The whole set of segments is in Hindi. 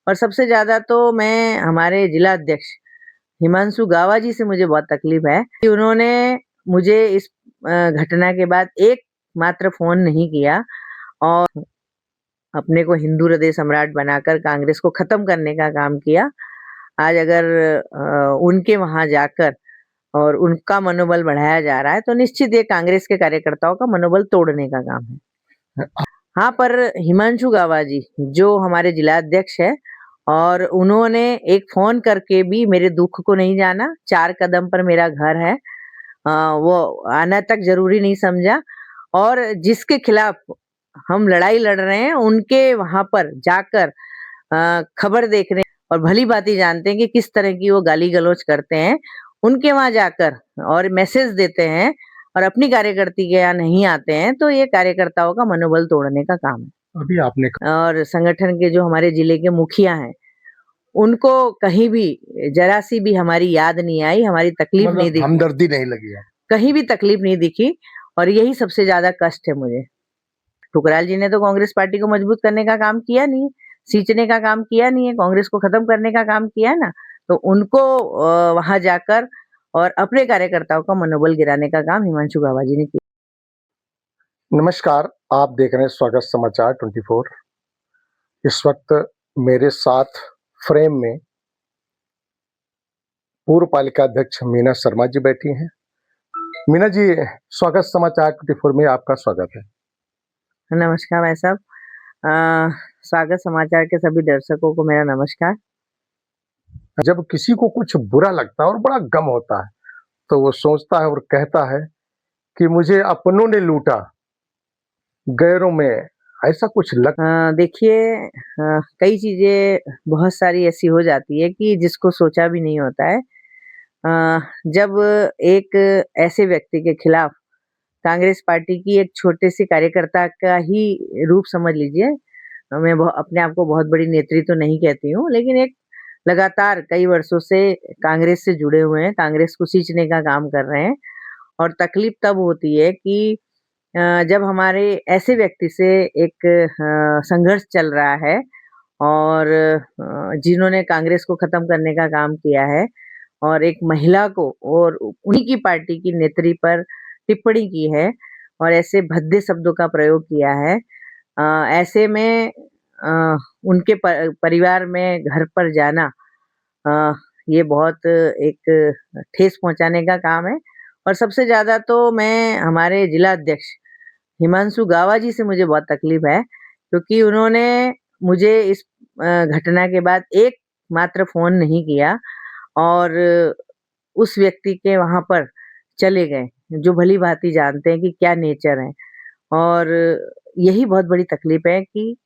और सबसे ज़्यादा तो मैं हमारे जिला अध्यक्ष हिमांशु गावा जी से मुझे बहुत तकलीफ है कि उन्होंने मुझे इस घटना के बाद एक मात्र फ़ोन नहीं किया और अपने को हिंदू हृदय सम्राट बनाकर कांग्रेस को ख़त्म करने का काम किया। आज अगर उनके वहाँ जाकर और उनका मनोबल बढ़ाया जा रहा है, तो निश्चित ये कांग्रेस के कार्यकर्ताओं का मनोबल तोड़ने का काम है। हाँ, पर हिमांशु गावा जी, जो हमारे जिलाध्यक्ष हैं और उन्होंने एक फ़ोन करके भी मेरे दुःख को नहीं जाना, 4 कदम पर मेरा घर है। वो आना तक ज़रूरी नहीं समझा और जिसके खिलाफ हम लड़ाई लड़ रहे हैं, उनके वहाँ पर जाकर खबर देखने और भली-भाँति जानते हैं कि किस तरह की वो गाली-गलौच करते हैं। उनके वहाँ जाकर और मैसेज देते हैं और अपनी कार्यकर्ती के यहाँ नहीं आते हैं, तो ये कार्यकर्ताओं का मनोबल तोड़ने का काम है। अभी आपने और संगठन के जो हमारे जिले के मुखिया हैं, उनको कहीं भी ज़रा-सी भी हमारी याद नहीं आई, हमारी तकलीफ नहीं मतलब दिखी, हमदर्दी नहीं लगी है। कहीं भी तकलीफ नहीं दिखी और यही सबसे ज़्यादा कष्ट है मुझे। ठुकराल जी ने तो कांग्रेस पार्टी को मजबूत करने का काम किया नहीं है, सींचने का काम किया नहीं है, कांग्रेस को खत्म करने का काम किया है ना, तो उनको वहाँ जाकर और अपने कार्यकर्ताओं का मनोबल गिराने का काम हिमांशु गावा जी ने किया। नमस्कार, आप देख रहे हैं स्वागत समाचार 24। इस वक्त मेरे साथ फ्रेम में पूर्व पालिका अध्यक्ष मीना शर्मा जी बैठी हैं। मीना जी, स्वागत समाचार 24 में आपका स्वागत है। नमस्कार भाई साहब। स्वागत समाचार के सभी दर्शकों को मेरा नमस्कार। जब किसी को कुछ बुरा लगता है और बड़ा गम होता है, तो वो सोचता है और कहता है कि मुझे अपनों ने लूटा, गैरों में ऐसा कुछ लग। देखिए, कई चीज़ें बहुत सारी ऐसी हो जाती है कि जिसको सोचा भी नहीं होता है। जब एक ऐसे व्यक्ति के खिलाफ कांग्रेस पार्टी की एक छोटे-से कार्यकर्ता का ही रूप समझ लीजिए, मैं अपने आप को बहुत बड़ी नेत्री तो नहीं कहती हूँ, लेकिन एक लगातार कई वर्षों से कांग्रेस से जुड़े हुए हैं, कांग्रेस को सींचने का काम कर रहे हैं और तकलीफ तब होती है कि जब हमारे ऐसे व्यक्ति से एक संघर्ष चल रहा है और जिन्होंने कांग्रेस को खत्म करने का काम किया है और एक महिला को और उन्हीं की पार्टी की नेत्री पर टिप्पणी की है और ऐसे भद्दे शब्दों का प्रयोग किया है। ऐसे में उनके परिवार में घर पर जाना अ, ये बहुत एक ठेस पहुँचाने का काम है और सबसे ज़्यादा तो मैं हमारे जिला अध्यक्ष हिमांशु गावा जी से मुझे बहुत तकलीफ है, क्योंकि उन्होंने मुझे इस घटना के बाद एक मात्र फ़ोन नहीं किया और उस व्यक्ति के वहाँ पर चले गए, जो भली-भाँति जानते हैं कि क्या नेचर है। और यही बहुत बड़ी तकलीफ है कि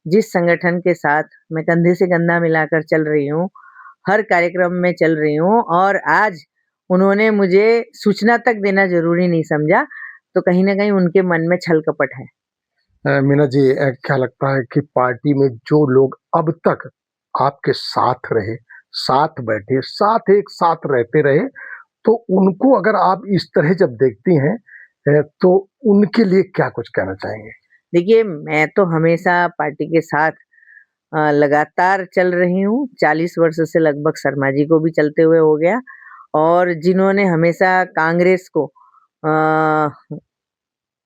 जिस संगठन के साथ मैं कंधे से कंधा मिलाकर चल रही हूँ, हर कार्यक्रम में चल रही हूँ और आज उन्होंने मुझे सूचना तक देना ज़रूरी नहीं समझा, तो कहीं न कहीं उनके मन में छल-कपट है। मीना जी, क्या लगता है कि पार्टी में जो लोग अब तक आपके साथ रहे, साथ बैठे, साथ एक साथ रहते रहे, तो उनको अगर आप इस तरह जब देखती हैं, तो उनके लिए क्या कुछ कहना चाहेंगे? देखिए, मैं तो हमेशा पार्टी के साथ लगातार चल रही हूँ, 40 वर्ष से लगभग शर्मा जी को भी चलते हुए हो गया और जिन्होंने हमेशा कांग्रेस को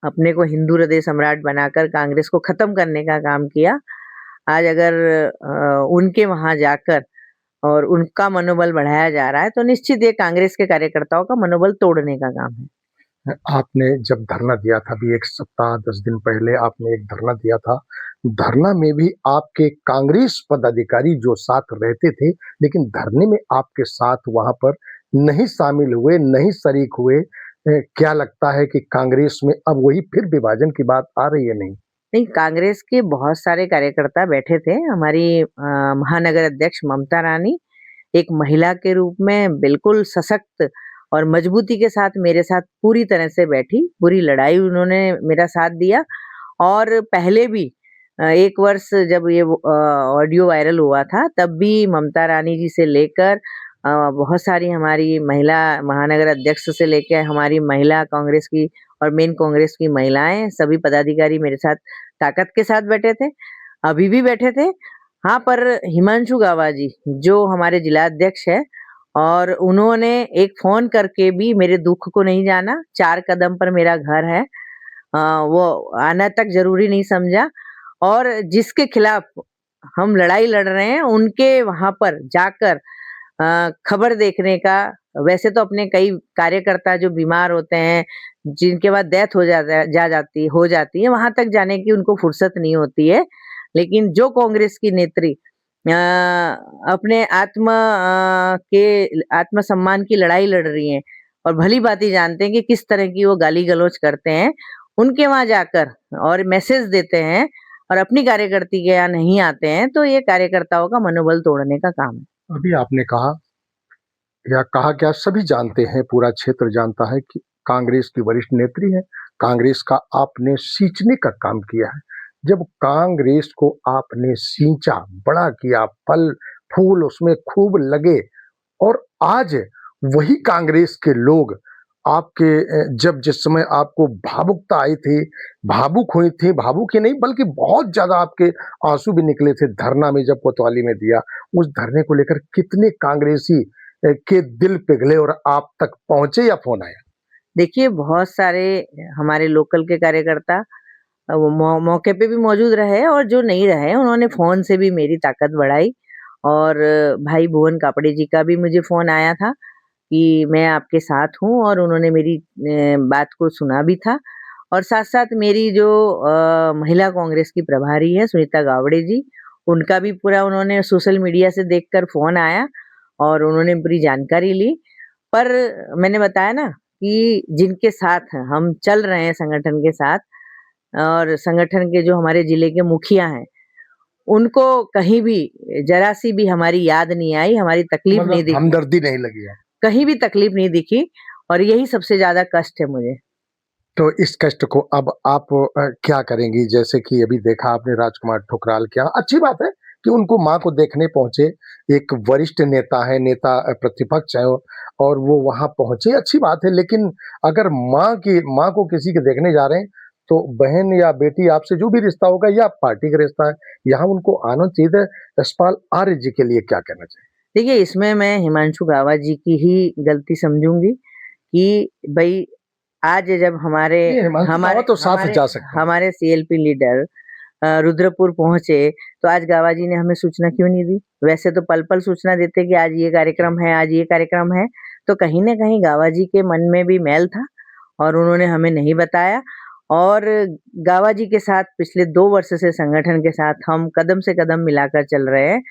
अपने को हिंदू हृदय सम्राट बनाकर कांग्रेस को खत्म करने का काम किया। आज अगर उनके वहाँ जाकर और उनका मनोबल बढ़ाया जा रहा है, तो निश्चित ये कांग्रेस के कार्यकर्ताओं का मनोबल तोड़ने का काम है। आपने जब धरना दिया था, अभी 1 सप्ताह 10 दिन पहले आपने एक धरना दिया था। धरना में भी आपके कांग्रेस पदाधिकारी जो साथ रहते थे, लेकिन धरने में आपके साथ वहाँ पर नहीं शामिल हुए, नहीं शरीक हुए। क्या लगता है कि कांग्रेस में अब वही फिर विभाजन की बात आ रही है नहीं? नहीं, कांग्रेस के बहुत सारे कार्यकर्ता बैठे थे। हमारी महानगर अध्यक्ष ममता रानी एक महिला के रूप में बिल्कुल सशक्त और मजबूती के साथ मेरे साथ पूरी तरह से बैठी, पूरी लड़ाई उन्होंने मेरा साथ दिया और पहले भी 1 वर्ष जब ये ऑडियो वायरल हुआ था, तब भी ममता रानी जी से लेकर बहुत सारी हमारी महिला महानगर अध्यक्ष से लेके हमारी महिला कांग्रेस की और मेन कांग्रेस की महिलाएँ, सभी पदाधिकारी मेरे साथ ताकत के साथ बैठे थे, अभी भी बैठे थे। हाँ, पर हिमांशु गावा जी, जो हमारे जिलाध्यक्ष हैं और उन्होंने एक फ़ोन करके भी मेरे दुःख को नहीं जाना, 4 कदम पर मेरा घर है। वो आना तक ज़रूरी नहीं समझा और जिसके खिलाफ हम लड़ाई लड़ रहे हैं, उनके वहाँ पर जाकर खबर देखने का वैसे तो अपने कई कार्यकर्ता जो बीमार होते हैं, जिनके बाद डेथ हो जाती है, वहाँ तक जाने की उनको फुर्सत नहीं होती है। लेकिन जो कांग्रेस की नेत्री अपने आत्मसम्मान की लड़ाई लड़ रही हैं और भली-भाँति जानते हैं कि किस तरह की वो गाली-गलौच करते हैं, उनके वहाँ जाकर और मैसेज देते हैं और अपनी कार्यकर्ती के यहाँ नहीं आते हैं, तो ये कार्यकर्ताओं का मनोबल तोड़ने का काम है। अभी आपने कहा या कहा क्या सभी जानते हैं, पूरा क्षेत्र जानता है कि कांग्रेस की वरिष्ठ नेत्री है, कांग्रेस का आपने सींचने का काम किया है। जब कांग्रेस को आपने सींचा, बड़ा किया, फल-फूल उसमें खूब लगे और आज वही कांग्रेस के लोग आपके जब जिस समय आपको भावुकता आई थी, भावुक हुई थी, भावुक ही नहीं बल्कि बहुत ज़्यादा आपके आँसू भी निकले थे धरना में जब कोतवाली में दिया, उस धरने को लेकर कितने कांग्रेसी के दिल पिघले और आप तक पहुँचे या फ़ोन आया? देखिए, बहुत सारे हमारे लोकल के कार्यकर्ता वो मौके पे भी मौजूद रहे और जो नहीं रहे, उन्होंने फ़ोन से भी मेरी ताकत बढ़ाई और भाई भुवन कापड़े जी का भी मुझे फ़ोन आया था कि मैं आपके साथ हूँ और उन्होंने मेरी बात को सुना भी था और साथ-साथ मेरी जो महिला कांग्रेस की प्रभारी हैं सुनीता गावड़े जी, उनका भी पूरा उन्होंने सोशल मीडिया से देखकर फ़ोन आया और उन्होंने पूरी जानकारी ली। पर मैंने बताया ना कि जिनके साथ हम चल रहे हैं संगठन के साथ और संगठन के जो हमारे जिले के मुखिया हैं, उनको कहीं भी ज़रा-सी भी हमारी याद नहीं आई, हमारी तकलीफ नहीं मतलब दिखी, हमदर्दी नहीं लगी है। कहीं भी तकलीफ नहीं दिखी और यही सबसे ज़्यादा कष्ट है मुझे। तो इस कष्ट को अब आप क्या करेंगी? जैसे कि अभी देखा आपने राजकुमार ठुकराल के यहाँ, अच्छी बात है कि उनको माँ को देखने पहुँचे, एक वरिष्ठ नेता है, नेता प्रतिपक्ष है और वो वहाँ पहुँचे, अच्छी बात है। लेकिन अगर माँ को किसी के देखने जा रहे हैं, तो बहन या बेटी आपसे जो भी रिश्ता होगा या पार्टी का रिश्ता है, यहाँ उनको आना चाहिए था। यशपाल आर्य जी के लिए क्या कहना चाहिए? देखिए, इसमें मैं हिमांशु गावा जी की ही गलती समझूँगी कि भई आज जब हमारे नहीं, हिमांशु हमारे रावत तो साथ हमारे जा सकते हैं। हमारे सीएलपी लीडर रुद्रपुर पहुँचे, तो आज गावा जी ने हमें सूचना क्यों नहीं दी? वैसे तो पल-पल सूचना देते कि आज ये कार्यक्रम है, आज ये कार्यक्रम है। तो कहीं न कहीं गावा जी के मन में भी मैल था और उन्होंने हमें नहीं बताया और गावा जी के साथ पिछले 2 वर्ष से संगठन के साथ हम कदम से कदम मिलाकर चल रहे हैं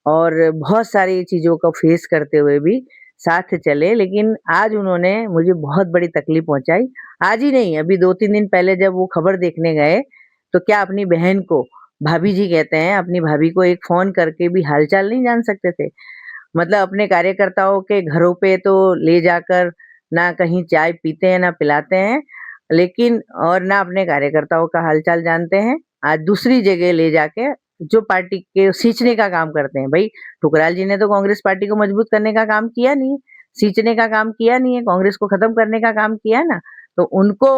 और बहुत सारी चीज़ों को फेस करते हुए भी साथ चले, लेकिन आज उन्होंने मुझे बहुत बड़ी तकलीफ़ पहुँचाई। आज ही नहीं, अभी 2-3 दिन पहले जब वो खबर देखने गए, तो क्या अपनी बहन को भाभी जी कहते हैं, अपनी भाभी को एक फ़ोन करके भी हाल-चाल नहीं जान सकते थे? मतलब अपने कार्यकर्ताओं के घरों पे तो ले जाकर ना कहीं चाय पीते हैं, ना पिलाते हैं, लेकिन और ना अपने कार्यकर्ताओं का हाल-चाल जानते हैं। आज दूसरी जगह ले जाके जो पार्टी के सींचने का काम करते हैं। भई ठुकराल जी ने तो कांग्रेस पार्टी को मजबूत करने का काम किया नहीं है, सींचने का काम किया नहीं है, कांग्रेस को खत्म करने का काम किया है ना। तो उनको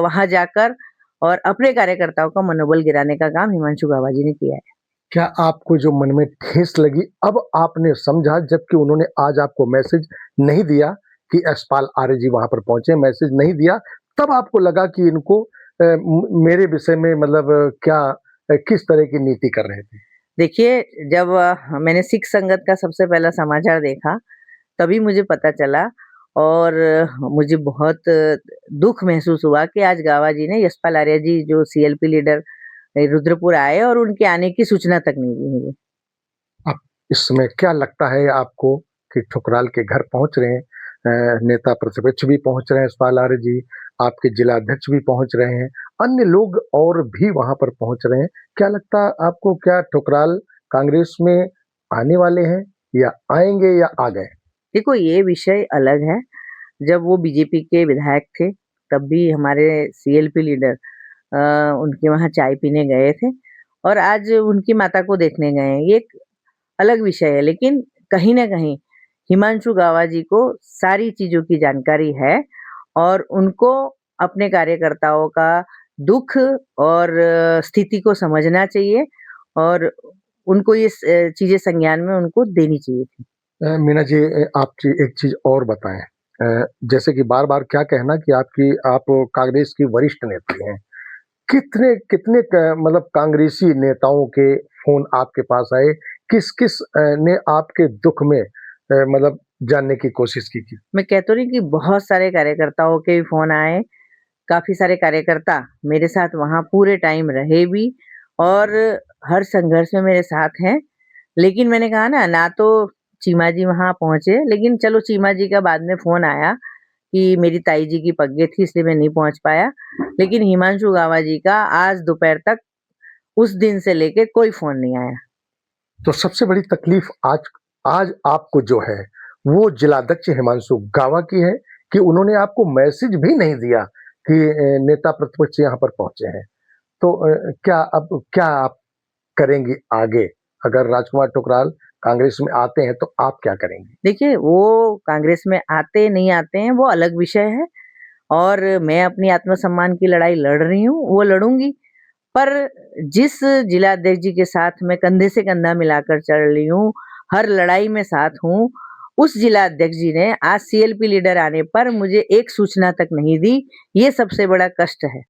वहाँ जाकर और अपने कार्यकर्ताओं का मनोबल गिराने का काम हिमांशु गावा जी ने किया है। क्या आपको जो मन में ठेस लगी, अब आपने समझा जबकि उन्होंने आज आपको मैसेज नहीं दिया कि यशपाल आर्य जी वहाँ पर पहुँचे, मैसेज नहीं दिया, तब आपको लगा कि इनको मेरे विषय में मतलब क्या किस तरह की नीति कर रहे थे? देखिए, जब मैंने सिख संगत का सबसे पहला समाचार देखा, तभी मुझे पता चला और मुझे बहुत दुःख महसूस हुआ कि आज गावा जी ने यशपाल आर्य जी जो सीएलपी लीडर रुद्रपुर आए और उनके आने की सूचना तक नहीं दी मुझे। अब इस समय क्या लगता है आपको कि ठुकराल के घर पहुँच रहे हैं, नेता प्रतिपक्ष भी पहुँच रहे हैं यशपाल आर्य जी, आपके जिलाध्यक्ष भी पहुँच रहे हैं, अन्य लोग और भी वहाँ पर पहुँच रहे हैं। क्या लगता है आपको, क्या ठुकराल कांग्रेस में आने वाले हैं या आएँगे या आ गए? देखो, ये विषय अलग है, जब वो बीजेपी के विधायक थे, तब भी हमारे सीएलपी लीडर उनके वहाँ चाय पीने गए थे और आज उनकी माता को देखने गए हैं, ये एक अलग विषय है। लेकिन कहीं न कहीं हिमांशु गावा जी को सारी चीज़ों की जानकारी है और उनको अपने कार्यकर्ताओं का दुःख और स्थिति को समझना चाहिए और उनको ये चीज़ें संज्ञान में उनको देनी चाहिए थी। मीना जी, आप जी एक चीज़ और बताएँ। जैसे कि बार-बार क्या कहना कि आप कांग्रेस की वरिष्ठ नेत्री हैं। कितने कितने मतलब कांग्रेसी नेताओं के फ़ोन आपके पास आए? किस-किस ने आपके दुःख में मतलब जानने की कोशिश की थी? मैं कह तो रही कि बहुत सारे कार्यकर्ताओं के भी फ़ोन आए, काफ़ी सारे कार्यकर्ता मेरे साथ वहाँ पूरे टाइम रहे भी और हर संघर्ष में मेरे साथ हैं। लेकिन मैंने कहा ना तो चीमा जी वहाँ पहुँचे, लेकिन चलो चीमा जी का बाद में फ़ोन आया कि मेरी ताई जी की पगड़ी थी इसलिए मैं नहीं पहुँच पाया। लेकिन हिमांशु गावा जी का आज दोपहर तक उस दिन से लेके कोई फ़ोन नहीं आया। तो सबसे बड़ी तकलीफ़ आज आज आपको जो है, वो जिलाध्यक्ष हिमांशु गावा की है कि उन्होंने आपको मैसेज भी नहीं दिया कि नेता प्रतिपक्ष यहाँ पर पहुँचे हैं। तो क्या आप करेंगी आगे? अगर राजकुमार ठुकराल कांग्रेस में आते हैं, तो आप क्या करेंगी? देखिए, वो कांग्रेस में आते नहीं आते हैं वो अलग विषय है और मैं अपनी आत्मसम्मान की लड़ाई लड़ रही हूँ, वो लड़ूँगी। पर जिस जिलाध्यक्ष जी के साथ मैं कंधे से कंधा मिलाकर चल रही हूँ, हर लड़ाई में साथ हूँ, उस जिलाध्यक्ष जी ने आज सीएलपी लीडर आने पर मुझे एक सूचना तक नहीं दी, ये सबसे बड़ा कष्ट है।